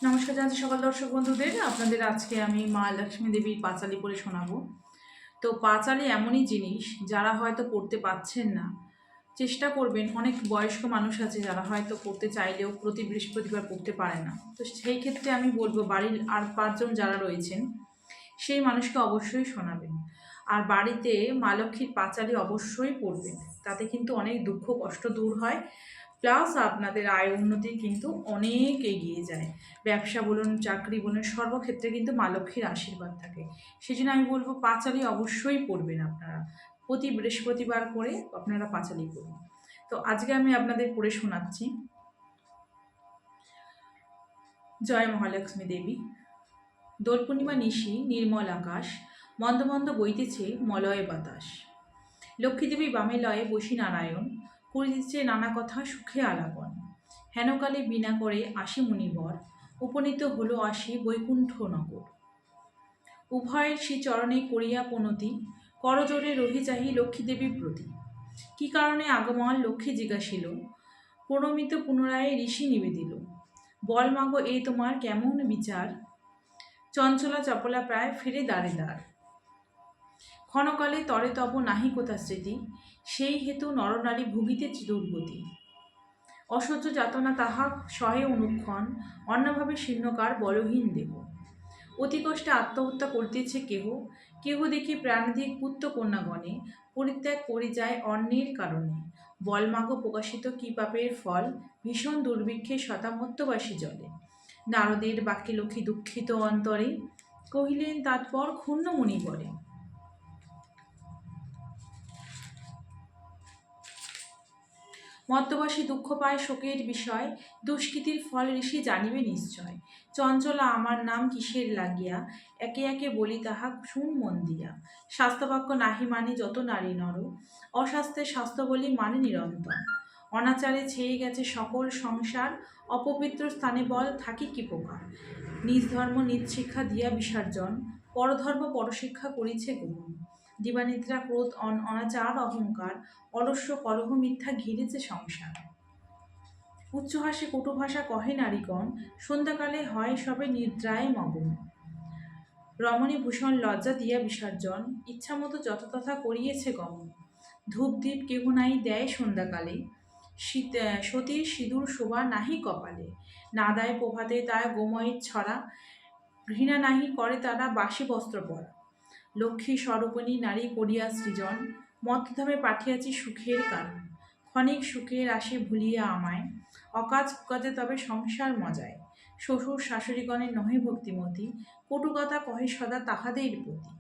নমস্কার জানাচ্ছি সকল দর্শক বন্ধুদের। আপনাদের আজকে আমি মা লক্ষ্মী দেবীর পাঁচালী পড়ে শোনাবো। তো পাঁচালী এমনই জিনিস, যারা হয়তো পড়তে পাচ্ছেন না, চেষ্টা করবেন। অনেক বয়স্ক মানুষ আছে যারা হয়তো পড়তে চাইলেও প্রতি বৃহস্পতিবার পড়তে পারে না। তো সেই ক্ষেত্রে আমি বলবো, বাড়ির আর 5 জন যারা রয়েছেন সেই মানুষকে অবশ্যই শোনাবেন। আর বাড়িতে মা লক্ষ্মীর পাঁচালী অবশ্যই পড়বেন। তাতে কিন্তু অনেক দুঃখ কষ্ট দূর হয়, প্লাস আপনাদের আয় উন্নতি কিন্তু অনেক এগিয়ে যায়। ব্যবসা বলুন, চাকরি বলুন, সর্বক্ষেত্রে কিন্তু মা লক্ষ্মীর আশীর্বাদ থাকে। সেই জন্য আমি বলবো পাঁচালী অবশ্যই পড়বেন আপনারা। প্রতি বৃহস্পতিবার করে আপনারা পাঁচালী পড়ুন। তো আজকে আমি আপনাদের পড়ে শোনাচ্ছি। জয় মহালক্ষ্মী দেবী। দোল পূর্ণিমা নিশি নির্মল আকাশ, মন্দ মন্দ বইতেছে মলয় বাতাস। লক্ষ্মীদেবী বামে লয়ে বসি নারায়ণ, করিতেছে নানা কথা সুখে আলাপন। হেনকালে বিনা করে আসি মুনিবর, উপনীত হলো আসি বৈকুণ্ঠ নগর। উভয়ের শ্রীচরণে করিয়া প্রণতি, করজোরে রহি চাহি লক্ষ্মীদেবীর প্রতি। কি কারণে আগমন লক্ষ্মী জিজ্ঞাসিল, প্রণমিত পুনরায় ঋষি নিবেদিল। বল মাগো এ তোমার কেমন বিচার, চঞ্চলা চপলা প্রায় ফিরে দ্বারে দ্বার। ক্ষণকালে তরে তব নাহি কোথা স্মৃতি, সেই হেতু নরনারী ভুগিতে দুর্গতি। অসহ্য যাতনা তাহা সহে অনুক্ষণ, অন্যভাবে শীর্ণকার বলহীন দেহ। অতি কষ্টে আত্মহত্যা করিতেছে কেহ, কেহ দেখি প্রাণধিক পুত্র কন্যাগণে পরিত্যাগ করি যায় অন্যের কারণে। বলমাগ প্রকাশিত কি পাপের ফল, ভীষণ দুর্ভিক্ষে শতামত্যবাসী জলে। নারদের বাক্যে লক্ষ্মী দুঃখিত অন্তরে, কহিলেন তাৎপর ক্ষুণ্ণ মুনিবরে। মদ্যবাসী দুঃখ পায় শোকের বিষয়, দুষ্কৃতির ফল ঋষি জানিবে নিশ্চয়। চঞ্চলা আমার নাম কিসের লাগিয়া, একে একে বলি তাহা শুন মন দিয়া। স্বাস্থ্যবাক্য নাহি মানি যত নারী নর, অস্বাস্থ্যের স্বাস্থ্য বলি মানে নিরন্তর। অনাচারে ছেয়ে গেছে সকল সংসার, অপবিত্র স্থানে বল থাকি কি প্রকার। নিজ ধর্ম নিজ শিক্ষা দিয়া বিসর্জন, পরধর্ম পরশিক্ষা করিছে গ্রহণ। দিবানিদ্রা ক্রোধ অনাচার অহংকার, অলস্য কলহ মিথ্যা ঘিরেছে সংসার। উচ্চহাসে কটু ভাষা কহে নারীগণ, সন্ধ্যাকালে হয় সবে নিদ্রায় মগ্ন। রমণী ভূষণ লজ্জা দিয়া বিসর্জন, ইচ্ছামতো যথাতথা করিয়েছে গমন। ধূপ দ্বীপ কেহ নাই দেয় সন্ধ্যাকালে, সতীর সিঁদুর শোভা নাহি কপালে। না দেয় প্রভাতে তার গোময়ের ছড়া, ঘৃণা নাহি করে তারা বাসি বস্ত্র পরা। লক্ষ্মী স্বরূপিণী নারী করিয়া সৃজন, মত্তধামে পাঠিয়াছি সুখের কারণ। ক্ষণিক সুখের আসে ভুলিয়া আমায়, অকাজ কুকাজে তবে সংসার মজায়। শ্বশুর শাশুড়িগণের নহে ভক্তিমতী, কটু কথা কহে সদা তাহাদের প্রতি।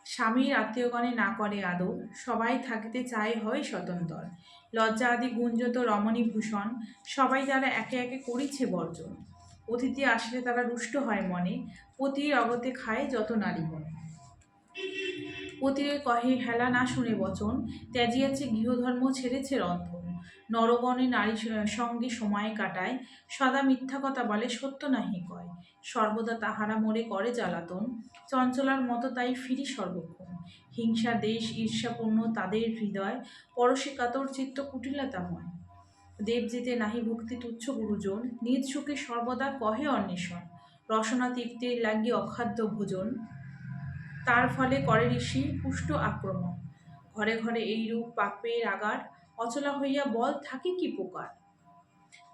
স্বামীর আত্মীয়গণে না করে আদর, সবাই থাকিতে চায় হয় স্বতন্ত্র। লজ্জা আদি গুঞ্জত রমণী ভূষণ, সবাই তারা একে একে করিছে বর্জন। অতিথি আসলে তারা রুষ্ট হয় মনে, পতির অগতে খায় যত নারীগণ। পতিরে কহে হেলা না শুনে বচন, ত্যাজিয়াছে গৃহধর্ম ছেড়েছে রন্ধন। নরগণে নারী সঙ্গে সময় কাটায়, সদা মিথ্যা কথা বলে সত্য নাহি কয়। সর্বদা তাহারা মোরে করে জ্বালাতন, চঞ্চলার মতো তাই ফিরি সর্বক্ষণ। হিংসা দেশ ঈর্ষাপূর্ণ তাদের হৃদয়, পরশে কাতর চিত্ত কুটিলতাময়। দেব যেতে নাহি ভক্তি তুচ্ছ গুরুজন, নিজ সুখে সর্বদা কহে অন্বেষণ। রসনা তৃপ্তির লাগি অখাদ্য ভোজন, তার ফলে করে ঋষি পুষ্ট আক্রমণ। ঘরে ঘরে এইরূপ পাপের আগার, অচলা হইয়া বল থাকে কি প্রকার।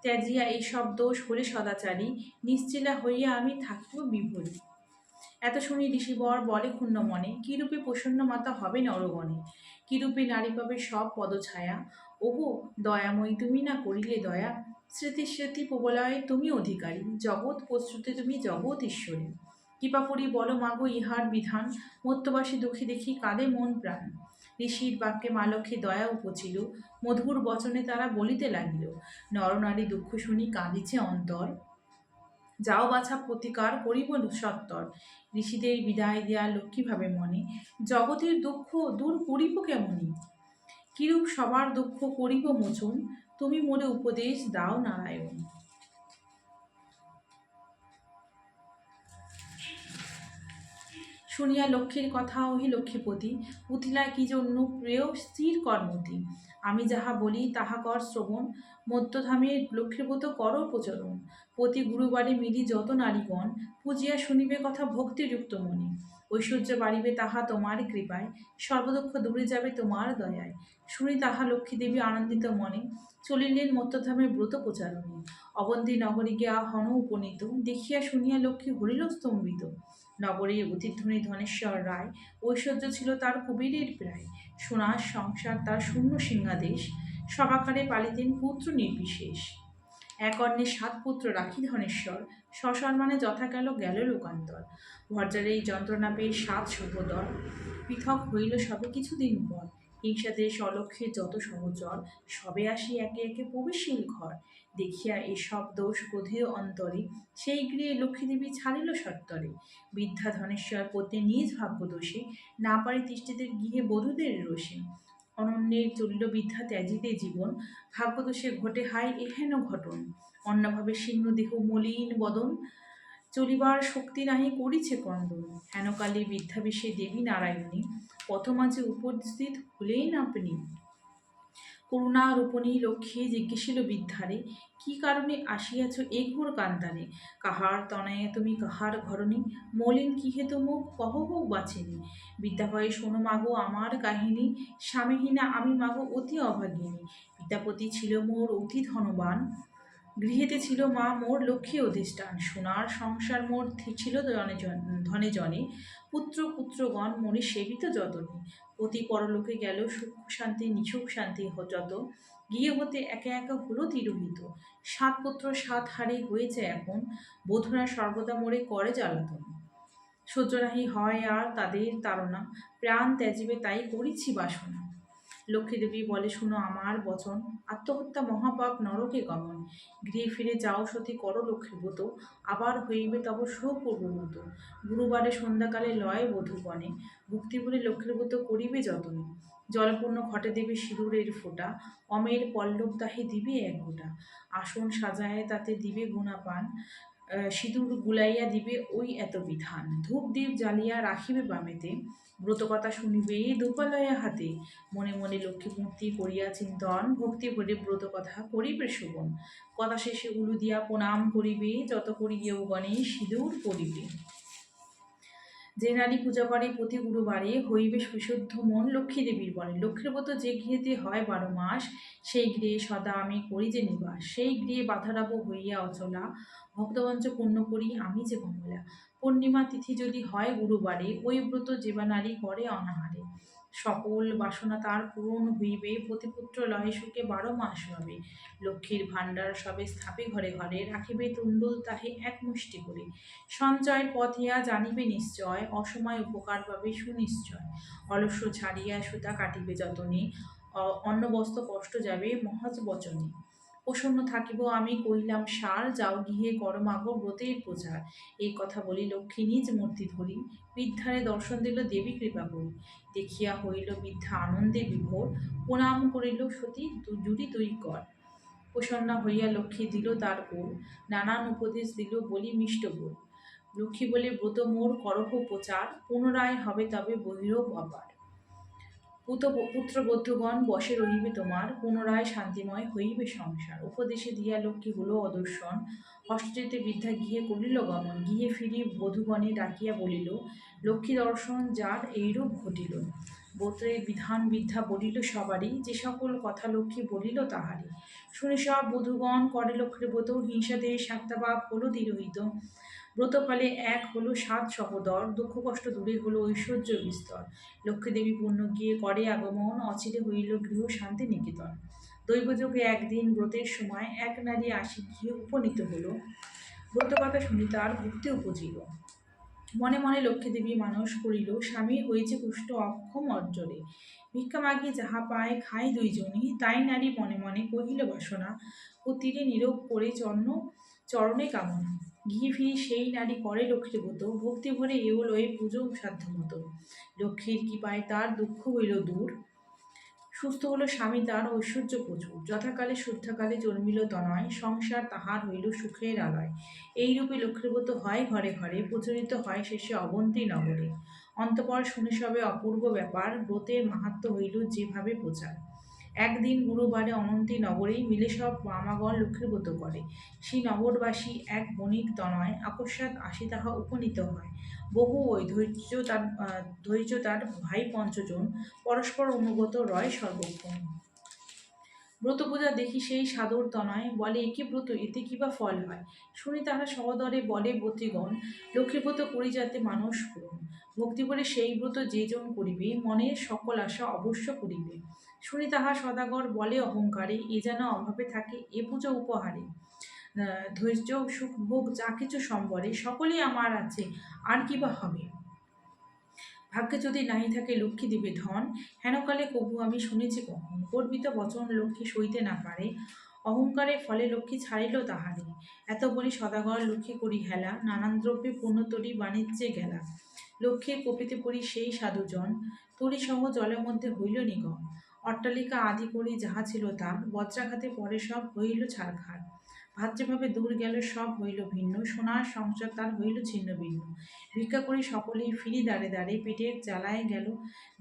ত্যাজিয়া এইসব দোষ হলে সদাচারী, নিশ্চিলা হইয়া আমি থাকিব বিভূরি। এত শুনি ঋষিবর বলে ক্ষুণ্ণ মনে, কিরূপে প্রসন্ন মাতা হবে নরগণে। কিরূপে নারী পাবে সব পদছায়া, ওগো দয়াময়ী তুমি না করিলে দয়া। স্মৃতি স্মৃতি প্রবলয়ে তুমি অধিকারী, জগৎ প্রস্তুতে তুমি জগৎ ঈশ্বরী। কৃপাপুরী বল মাগো ইহার বিধান, মর্ত্যবাসী দুঃখী দেখি কাঁদে মন প্রাণ। ঋষির বাক্যে মা লক্ষ্মী দয়া উপচিল, মধুর বচনে তারা বলিতে লাগিল। নরনারী দুঃখ শুনি কাঁদিছে অন্তর, যাও বাছা প্রতিকার করিব সত্তর। ঋষিদের বিদায় দেয়া লক্ষ্মী ভাবে মনে, জগতের দুঃখ দূর করিব কেমনি। কিরূপ সবার দুঃখ করিব মোচন, তুমি মোরে উপদেশ দাও নারায়ণ। শুনিয়া লক্ষ্মীর কথা ওহি লক্ষ্মীপতি, উঠিলা কি জন্য প্রিয় স্থির কর্মতি। আমি যাহা বলি তাহা কর শ্রবণ, মধ্যধামে লক্ষ্মীব্রত কর প্রচলন। প্রতি গুরুবারে মিলি যত নারীগণ পূজিয়া শুনিবে কথা ভক্তিযুক্ত মনে। ঐশ্বর্য বাড়িবে তাহা তোমার কৃপায়, সর্বদুঃখ দূরে যাবে তোমার দয়ায়। শুনি তাহা লক্ষ্মী দেবী আনন্দিত মনে, চলিলেন মত্যধামে ব্রত প্রচারণে। অবন্তী নগরে গিয়া হন উপনীত, দেখিয়া শুনিয়া লক্ষ্মী হরিল স্তম্ভিত। নগরে অতিধ্বনি ধনেশ্বর রায়, ঐশ্বর্য ছিল তার কুবেরের প্রায়। সোনার সংসার তার শূন্য সিংহাদেশ, সবাকারে পালিতেন পুত্র নির্বিশেষ। এক অন্নে ৭ পুত্র রাখি ধনেশ্বর, সসম্মানে যথা গেল গেল লোকান্তর। ভর্জারে এই যন্ত্রণা পেয়ে ৭ সহোদর, পৃথক হইল সবে কিছুদিন পর। হিংসাদেশ অলক্ষ্যের যত সহচর, সবে আসি একে একে প্রবেশশীল ঘর। দেখিয়া এসব দোষ ক্রোধে অন্তরে, সেই গৃহে লক্ষ্মীদেবী ছাড়িল সত্তরে। বৃদ্ধা ধনেশ্বর পত্নী নিজ ভাগ্য দোষে, না পারি তিষ্ঠিতে গৃহে বধূদের রোষে। অনন্যের চলিল বৃদ্ধা ত্যাজিতে জীবন, ভাগ্যদোষে ঘটে হায় এহেন ঘটন। অন্যভাবে শীর্ণ দেহ মলিন বদন, চলিবার শক্তি নাহি করিছে ক্রন্দন। হেনকালে বৃদ্ধাবেশে দেবী নারায়ণী, পথমাঝে উপস্থিত হলেন আপনি। করুণারূপণী লক্ষ্মী জিজ্ঞাসিল বৃদ্ধারে, কি কারণে আসিয়াছ এ ঘোর কান্তানে? কাহার তনয়ে তুমি কাহার ঘরণী, মলিন কি হেতু মুখ কহ হোক বাছিনি। বৃদ্ধা ভয়ে শোনো মাগো আমার কাহিনী, স্বামীহীনা আমি মাগো অতি অভাগিনী। পিতাপতি ছিল মোর অতি ধনবান, গৃহেতে ছিল মা মোর লক্ষ্মী অধিষ্ঠান। সোনার সংসার মোর ছিল ধনে জনে, পুত্র পুত্রগণ মনে সেবিত যতনে। অতি পরলোকে গেল সুখ শান্তি নিসুখ শান্তি যত, গিয়ে হতে একে একা হলো তিরোহিত। ৭ পুত্র ৭ হারে হয়েছে এখন, বধূরা সর্বদা মোরে করে জ্বালাতন। সহ্য নাহি হয় আর তাদের তাড়না, প্রাণ ত্যাজিবে তাই করিছি বাসনা। লক্ষ্মীদেবী বলে শুনো আমার বচন, আত্মহত্যা মহাপাপ নরকে গমন। গৃহে ফিরে যাও সতী করো লক্ষ্মীব্রত, আবার হইবে তব সুপূর্বমত। গুরুবারে সন্ধ্যাকালে লয় বধূগণে, ভক্তি বলে লক্ষ্মীব্রত করিবে যতনে। জলপূর্ণ ঘটে দেবে সিঁদুরের ফোঁটা, অমের পল্লব তাহে দিবে এক গোটা। আসন সাজায় তাতে দিবে গুণাপান, সিঁদুর গুলাইয়া দিবে ওই এত বিধান। ধূপ দ্বীপ জ্বালিয়া রাখিবে বামেতে, ব্রতকথা শুনিবে দোপালয়া হাতে। মনে মনে লক্ষ্মী মূর্তি করিয়া চিন্তন, ভক্তি ভরে ব্রত কথা করিবে শোভন। কথা শেষে উলু দিয়া প্রণাম করিবে, যত করি গণে সিঁদুর পরিবে। যে নারী পূজা করে প্রতি গুরুবারে, হইবে বিশুদ্ধ মন লক্ষ্মী দেবীর বলে। লক্ষ্মীর ব্রত যে গৃহেতে হয় ১২ মাস, সেই গৃহে সদা আমি করি যে নিবাস। সেই গৃহে বাধারাব হইয়া অচলা, ভক্তবঞ্চ পূর্ণ করি আমি যে কমলা। পূর্ণিমা তিথি যদি হয় গুরুবারে, ওই ব্রত যে বা নারী করে অনাহারে। সকল বাসনা তার পূরণ হইবে, প্রতিপুত্র লয়ে সুখে ১২ মাস রবে। লক্ষ্মীর ভাণ্ডার সবে স্থাপে ঘরে ঘরে, রাখিবে তুণ্ডুল তাহে এক মুষ্টি করে। সঞ্চয়ের পথ ইহা জানিবে নিশ্চয়, অসময় উপকার পাবে সুনিশ্চয়। অলস্য ছাড়িয়া সুতা কাটিবে যতনে, অন্নবস্ত্র কষ্ট যাবে মহৎ বচনে। প্রসন্ন থাকিব আমি কহিলাম সার, যাও গৃহে কর মাগো ব্রতের প্রচার। এই কথা বলি লক্ষ্মী নিজ মূর্তি ধরি, বৃদ্ধারে দর্শন দিল দেবী কৃপা করি। দেখিয়া হইল বৃদ্ধা আনন্দে বিভোর, প্রণাম করিল সতী জুড়ি দুই কর। প্রসন্না হইয়া লক্ষ্মী দিল তার কোল, নানান উপদেশ দিল বলি মিষ্ট বোল। লক্ষ্মী বলে ব্রত মোর করহ প্রচার, পুনরায় হবে তবে বহিরব অপার। পুত্র বধূগণ বসে রহিবে তোমার, পুনরায় শান্তিময় হইবে সংসার। উপদেশে দিয়া লক্ষ্মী হল অদর্শন, হস্তটিতে বৃদ্ধা গৃহে করিল গমন। গৃহে ফিরি বধূগণে ডাকিয়া বলিল, লক্ষ্মী দর্শন যার এইরূপ ঘটিল। ব্রতের বিধান বৃদ্ধা বলিল সবারই, যে সকল কথা লক্ষ্মী বলিল তাহারই। শুনে সব বধূগণ করে লক্ষ্মীর ব্রত, হিংসাদেশ আত্মাভাব হলো তিরোহিত। ব্রতকালে এক হলো ৭ সহোদর, দুঃখ কষ্ট দূরে হলো ঐশ্বর্য বিস্তর। লক্ষ্মীদেবী পূর্ণ গিয়ে করে আগমন, অচিরে হইল গৃহ শান্তি নিকেতন। দৈবযোগে একদিন ব্রতের সময় এক নারী আসি গৃহে উপনীত হল, ব্রতকথা শুনি তার ভক্তি উপজিল। মনে মনে লক্ষ্মীদেবী মানস করিল, স্বামী হয়েছে কুষ্ঠ অক্ষম অর্জরে। ভিক্ষা মাগি যাহা পায় খাই দুইজনই, তাই নারী মনে মনে কহিল বাসনা, পতিরে নীরব করে চরণে কামনা। গিয়ে ফিরি সেই নারী করে লক্ষ্মীর ব্রত, ভক্তি ভরে এও লয়ে পুজো সাধ্যমতো। লক্ষ্মীর কৃপায় তার দুঃখ হইল দূর, সুস্থ হলো স্বামী তার ঐশ্বর্য প্রচুর। যথাকালে শুদ্ধাকালে জন্মিল তনয়, সংসার তাহার হইল সুখের আলয়। এইরূপে লক্ষ্মীব্রত হয় ঘরে ঘরে, প্রচলিত হয় শেষে অবন্তী নগরে। অন্তঃপর শুনে সবে অপূর্ব ব্যাপার, ব্রতের মাহাত্ম্য হইল যেভাবে প্রচার। একদিন গুরুবারে অনন্তী নগরেই মিলে সব মামাগণ লক্ষ্মীর ব্রত করে। সেই নগরবাসী এক বণিক তনয় আকস্মাৎ আসি তাহা উপনীত হয়। বহু ওই ধৈর্য তার ভাই পঞ্চজন পরস্পর অনুগত রয় সর্বক্ষণ। ব্রত পূজা দেখি সেই সাধুর তনয় বলে, এ কি ব্রত, এতে কি বা ফল হয়? শুনি তাহারা সহদরে বলে, বত্রীগণ, লক্ষ্মী ব্রত করি যাতে মানস পূরণ। ভক্তি বলে সেই ব্রত যে জন করিবে, মনের সকল আশা অবশ্য করিবে। শুনি তাহা সদাগর বলে অহংকারে, এ যেন অভাবে থাকে এ পুজো উপহারে। ধৈর্য সুখ ভোগ যা কিছু সম্বরে সকলেই আমার আছে, আর কি বা হবে? ভাগ্যে যদি নাই থাকে লক্ষ্মী দিবে ধন, হেনকালে কভু আমি শুনেছি কখন। গর্বিত বচন লক্ষ্মী সইতে না পারে, অহংকারের ফলে লক্ষ্মী ছাড়িল তাহারে। এত বলি সদাগর লক্ষ্মী করি হেলা, নানান দ্রব্যে পূর্ণতরী বাণিজ্যে গেলা। লক্ষ্মীর কপিতে পড়ি সেই সাধুজন, তরি সহ জলের মধ্যে হইল নিগম। অট্টালিকা আদি করি যাহা ছিল তার, বজ্রাঘাতে পরে সব হইল ছারখার। ভাতৃভাবে দূর গেল সব হইল ভিন্ন, সোনার সংসার তার হইল ছিন্ন ভিন্ন। ভিক্ষা করি সকলেই ফিরি দ্বারে দ্বারে, পেটের জ্বালায় গেল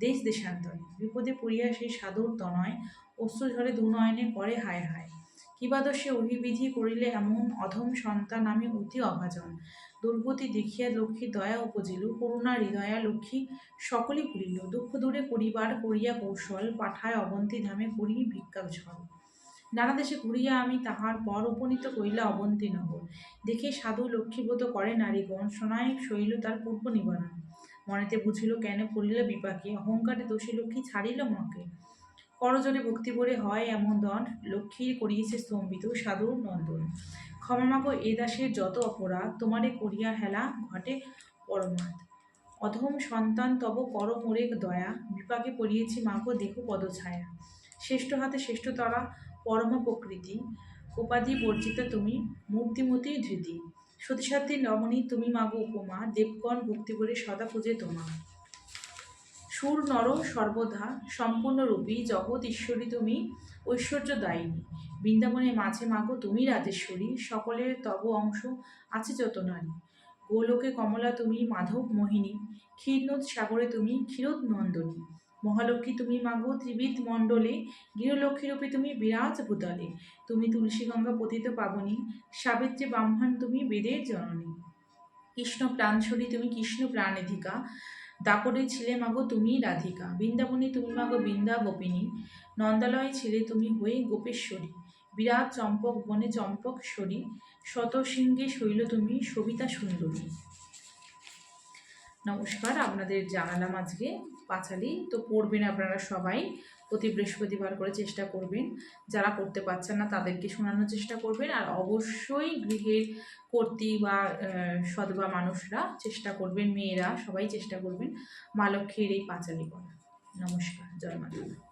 দেশ দেশান্তরে। বিপদে পড়িয়া সেই সাধুর তনয়, অশ্রু ঝরে দুনয়নে করে হায় হায়। কিবাদশে অভিবিধি করিলে এমন, অধম সন্তান আমি অতি অভাজন। দুর্গতি দেখিয়া লক্ষ্মী দয়া উপজিল, করুণা হৃদয়া লক্ষ্মী সকলই ভুলিল। দুঃখ দূরে করিবার করিয়া কৌশল, পাঠায় অবন্তী ধামে করি ভিক্ষা ছল। নানা দেশে ঘুরিয়া আমি তাহার পর উপনীত করিলা অবন্তী নগর। দেখে সাধু লক্ষ্মীব্রত করে নারীগণ, শোনায় শৈল তার পূর্ব নিবারণ। মনেতে বুঝিল কেন পড়িল বিপাকে, অহংকারে দোষী লক্ষ্মী ছাড়িল মাকে। করজোরে ভক্তি ভরে হয় এমন দণ্ড, লক্ষ্মীর করিয়েছে স্তম্ভিত সাধুর নন্দন। ক্ষমা মাগো এ দাসের যত অপরাধ, তোমারে করিয়া হেলা ঘটে পরমাদ। অধম সন্তান তব কর মোরে দয়া, বিপাকে পড়িয়েছি মাগো দেহ পদছায়া। শ্রেষ্ঠ হাতে শ্রেষ্ঠতরা পরমা প্রকৃতি, উপাধি বর্জিতা তুমি মূর্তিমতী ধৃতি। সতীসাধ্যী রমণী তুমি মাগো উপমা, দেবগণ ভক্তি করে সদা পূজে তোমা। সুর নর সর্বদা সম্পূর্ণরূপী, জগৎ ঈশ্বরী তুমি ঐশ্বর্যদায়িনী। বৃন্দাবনে মাঝে মাগো তুমি রাজেশ্বরী, সকলের তব অংশ আছে যত নারী। গোলোকে কমলা তুমি মাধব মোহিনী, ক্ষীরনোদ সাগরে তুমি ক্ষীরোদ নন্দনী। মহালক্ষ্মী তুমি মাগো ত্রিবিধ মণ্ডলে, গৃহলক্ষ্মীরূপে তুমি বিরাজ ভূতলে। তুমি তুলসী গঙ্গা পতিত পাবনী, সাবিত্রী ব্রাহ্মণ তুমি বেদের জননী। কৃষ্ণ প্রাণস্বরী তুমি কৃষ্ণ প্রাণেধিকা, দাপরে ছিলে মাগো তুমি রাধিকা। বৃন্দাবনী তুমি মাগো বৃন্দা গোপিনী, নন্দালয়ে ছিলে তুমি হয়ে গোপেশ্বরী। বিরাট চম্পক বনে চম্পকশ্বরী, শতশৃঙ্গে শৈল তুমি সবিতা সুন্দরী। নমস্কার, আপনাদের জানালাম আজকে পাঁচালী। তো পড়বেন আপনারা সবাই, প্রতি বৃহস্পতিবার করে চেষ্টা করবেন। যারা করতে পারছেন না তাদেরকে শোনানোর চেষ্টা করবেন। আর অবশ্যই গৃহের কর্ত্রী বা সধবা মানুষরা চেষ্টা করবেন, মেয়েরা সবাই চেষ্টা করবেন মা লক্ষ্মীর এই পাঁচালী পড়া। নমস্কার, জয় মাতা।